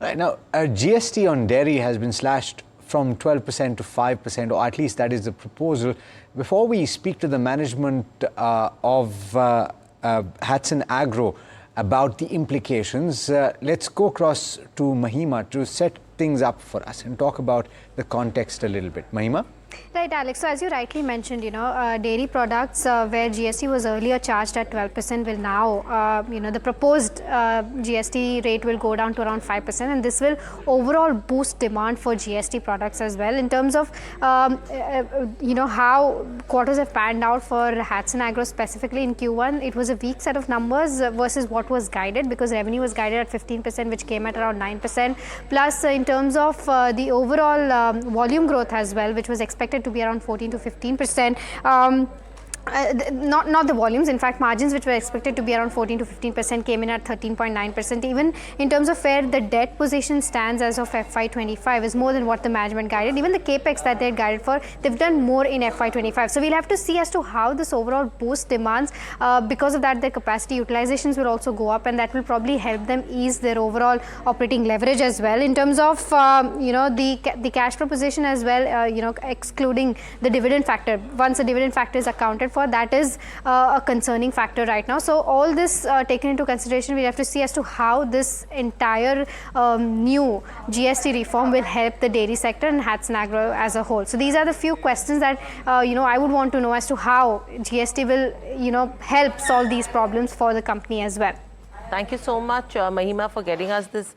Right, now, GST on dairy has been slashed from 12% to 5%, or at least that is the proposal. Before we speak to the management of Hatsun Agro about the implications, let's go across to Mahima to set things up for us and talk about the context a little bit. Mahima? Right, Alex. So as you rightly mentioned, dairy products where GST was earlier charged at 12% will now, the proposed GST rate will go down to around 5%, and this will overall boost demand for GST products as well. In terms of, how quarters have panned out for Hatsun Agro specifically in Q1, it was a weak set of numbers versus what was guided, because revenue was guided at 15%, which came at around 9%. Plus, in terms of the overall volume growth as well, which was expected to be around 14 to 15%. Not the volumes, in fact margins which were expected to be around 14 to 15% came in at 13.9%. Even in terms of where the debt position stands as of FY25 is more than what the management guided. Even the capex that they had guided for, they've done more in FY25. So we'll have to see as to how this overall boosts demands. Because of that, their capacity utilizations will also go up, and that will probably help them ease their overall operating leverage as well. In terms of the cash flow position as well, excluding the dividend factor, once the dividend factor is accounted for, that is a concerning factor right now. So all this taken into consideration, we have to see as to how this entire new GST reform will help the dairy sector and Hatsun Agro as a whole. So these are the few questions that I would want to know as to how GST will help solve these problems for the company as well. Thank you so much, Mahima, for getting us this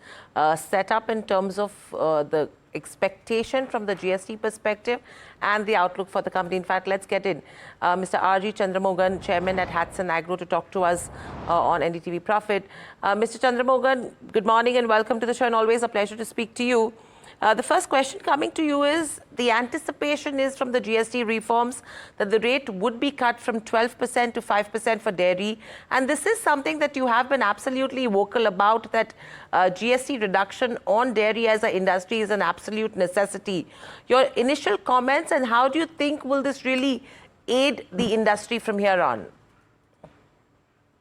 setup in terms of the expectation from the GST perspective and the outlook for the company. In fact, let's get in Mr. R.G. Chandramogan, Chairman at Hatsun Agro, to talk to us on NDTV Profit. Mr. Chandramogan, good morning and welcome to the show, and always a pleasure to speak to you. The first question coming to you is, the anticipation is from the GST reforms that the rate would be cut from 12% to 5% for dairy. And this is something that you have been absolutely vocal about, that GST reduction on dairy as an industry is an absolute necessity. Your initial comments, and how do you think will this really aid the industry from here on?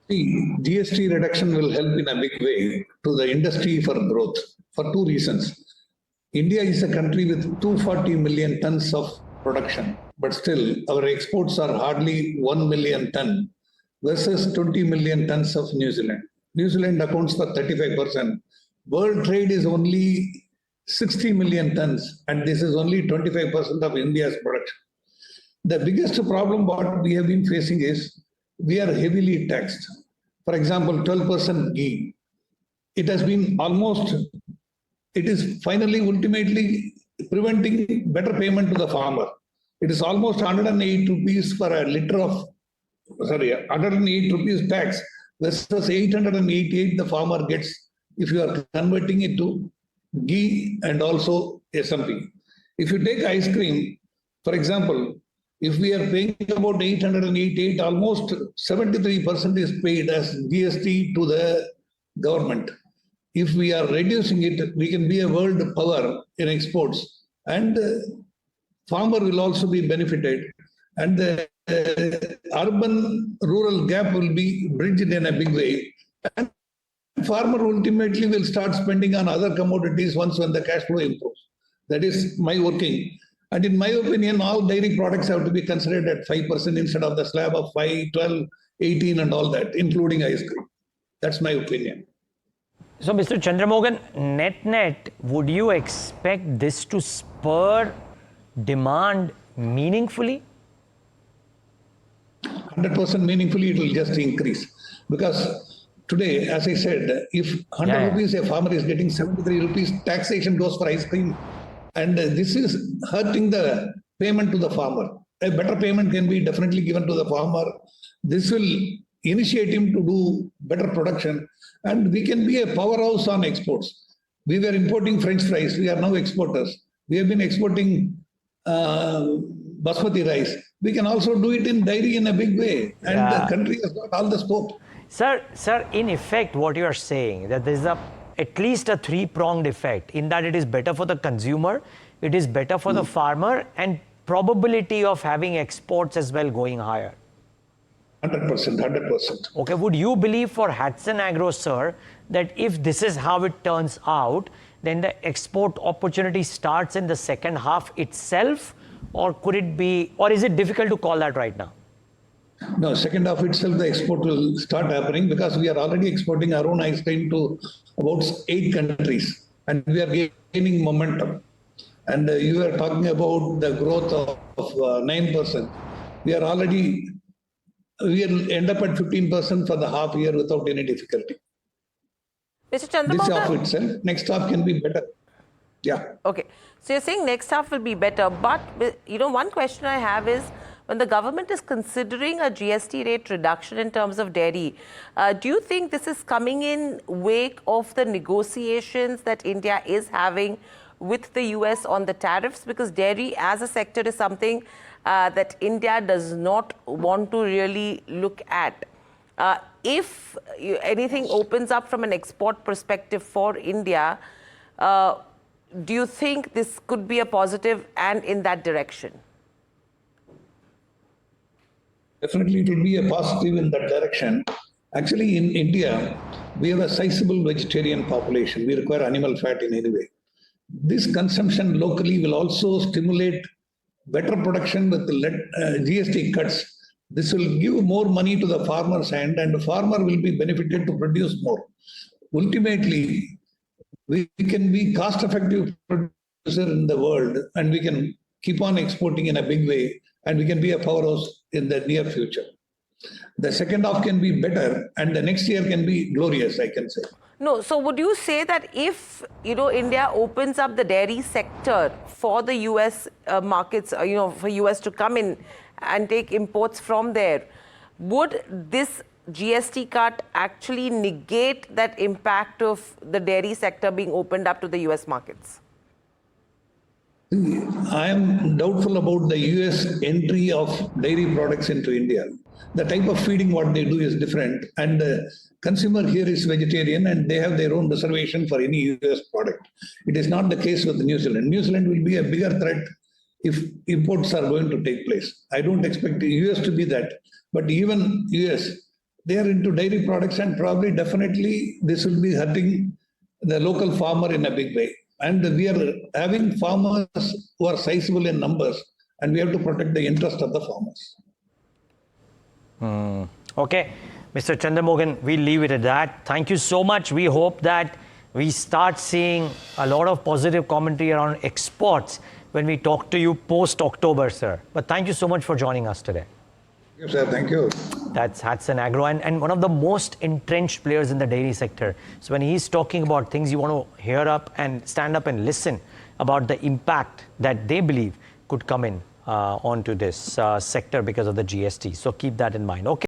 See, GST reduction will help in a big way to the industry for growth for two reasons. India is a country with 240 million tons of production, but still our exports are hardly 1 million ton versus 20 million tons of New Zealand. New Zealand accounts for 35%. World trade is only 60 million tons, and this is only 25% of India's production. The biggest problem what we have been facing is we are heavily taxed. For example, 12% ghee. It has been it is finally ultimately preventing better payment to the farmer. It is almost 108 rupees for a liter of, 108 rupees tax versus 888 the farmer gets if you are converting it to ghee and also SMP. If you take ice cream, for example, if we are paying about 888, almost 73% is paid as GST to the government. If we are reducing it, we can be a world power in exports, and farmer will also be benefited, and the urban-rural gap will be bridged in a big way, and farmer ultimately will start spending on other commodities when the cash flow improves. That is my working. And in my opinion, all dairy products have to be considered at 5% instead of the slab of 5, 12, 18 and all that, including ice cream. That's my opinion. So, Mr. Chandramogan, net, would you expect this to spur demand meaningfully? 100% meaningfully, it will just increase. Because today, as I said, if 100 rupees a farmer is getting 73 rupees, taxation goes for ice cream. And this is hurting the payment to the farmer. A better payment can be definitely given to the farmer. This will initiate him to do better production, and we can be a powerhouse on exports. We were importing French fries. We are now exporters. We have been exporting basmati rice. We can also do it in dairy in a big way, and the country has got all the scope. Sir, in effect, what you are saying, that there is at least a three-pronged effect, in that it is better for the consumer, it is better for the farmer, and probability of having exports as well going higher. 100%, 100%. Okay, would you believe for Hatsun Agro, sir, that if this is how it turns out, then the export opportunity starts in the second half itself, or could it be, or is it difficult to call that right now? No, second half itself, the export will start happening because we are already exporting our own ice cream to about 8 countries and we are gaining momentum. And you are talking about the growth of 9%. We will end up at 15% for the half year without any difficulty. Mr. Chandramogan. This half itself, next half can be better. Yeah. Okay. So you're saying next half will be better. But, one question I have is, when the government is considering a GST rate reduction in terms of dairy, do you think this is coming in wake of the negotiations that India is having with the US on the tariffs? Because dairy as a sector is something that India does not want to really look at. If anything opens up from an export perspective for India, do you think this could be a positive and in that direction? Definitely, it will be a positive in that direction. Actually, in India, we have a sizable vegetarian population. We require animal fat in any way. This consumption locally will also stimulate better production with GST cuts. This will give more money to the farmer's hand and the farmer will be benefited to produce more. Ultimately, we can be cost-effective producer in the world and we can keep on exporting in a big way and we can be a powerhouse in the near future. The second half can be better and the next year can be glorious, I can say. No, so would you say that if, India opens up the dairy sector for the US markets, for US to come in and take imports from there, would this GST cut actually negate that impact of the dairy sector being opened up to the US markets? I am doubtful about the US entry of dairy products into India. The type of feeding what they do is different and the consumer here is vegetarian and they have their own reservation for any US product. It is not the case with New Zealand. New Zealand will be a bigger threat if imports are going to take place. I don't expect the US to be that, but even US, they are into dairy products and probably definitely this will be hurting the local farmer in a big way. And we are having farmers who are sizable in numbers and we have to protect the interest of the farmers. Okay, Mr. Chandramogan, we'll leave it at that. Thank you so much. We hope that we start seeing a lot of positive commentary around exports when we talk to you post-October, sir. But thank you so much for joining us today. Yes, sir. Thank you. That's Hatsun Agro and one of the most entrenched players in the dairy sector. So when he's talking about things, you want to hear up and stand up and listen about the impact that they believe could come in onto this sector because of the GST. So keep that in mind. Okay.